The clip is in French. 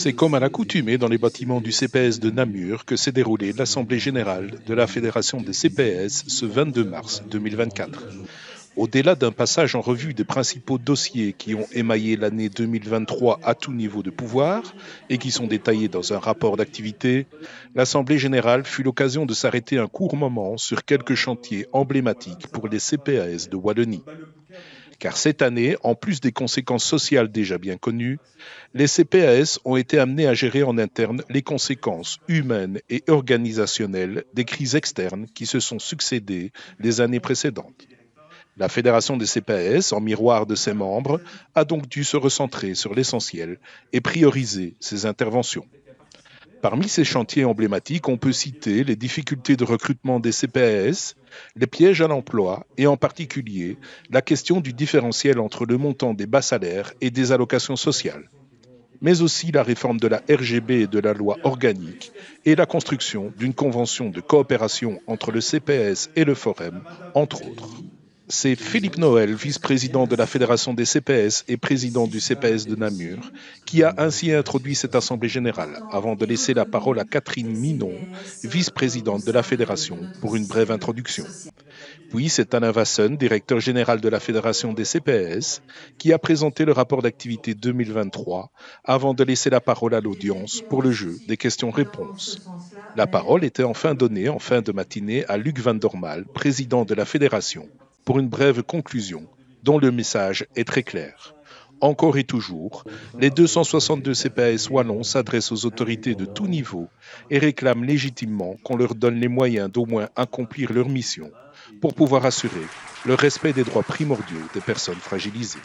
C'est comme à l'accoutumée dans les bâtiments du CPS de Namur que s'est déroulée l'Assemblée générale de la Fédération des CPS ce 22 mars 2024. Au-delà d'un passage en revue des principaux dossiers qui ont émaillé l'année 2023 à tout niveau de pouvoir et qui sont détaillés dans un rapport d'activité, l'Assemblée générale fut l'occasion de s'arrêter un court moment sur quelques chantiers emblématiques pour les CPAS de Wallonie. Car cette année, en plus des conséquences sociales déjà bien connues, les CPAS ont été amenés à gérer en interne les conséquences humaines et organisationnelles des crises externes qui se sont succédées les années précédentes. La Fédération des CPAS, en miroir de ses membres, a donc dû se recentrer sur l'essentiel et prioriser ses interventions. Parmi ces chantiers emblématiques, on peut citer les difficultés de recrutement des CPAS, les pièges à l'emploi et en particulier la question du différentiel entre le montant des bas salaires et des allocations sociales, mais aussi la réforme de la RGB et de la loi organique et la construction d'une convention de coopération entre le CPS et le Forum, entre autres. C'est Philippe Noël, vice-président de la Fédération des CPS et président du CPS de Namur, qui a ainsi introduit cette Assemblée générale, avant de laisser la parole à Catherine Minon, vice-présidente de la Fédération, pour une brève introduction. Puis c'est Alain Vassen, directeur général de la Fédération des CPS, qui a présenté le rapport d'activité 2023, avant de laisser la parole à l'audience pour le jeu des questions-réponses. La parole était enfin donnée en fin de matinée à Luc Van Dormael, président de la Fédération, pour une brève conclusion, dont le message est très clair. Encore et toujours, les 262 CPAS wallons s'adressent aux autorités de tout niveau et réclament légitimement qu'on leur donne les moyens d'au moins accomplir leur mission pour pouvoir assurer le respect des droits primordiaux des personnes fragilisées.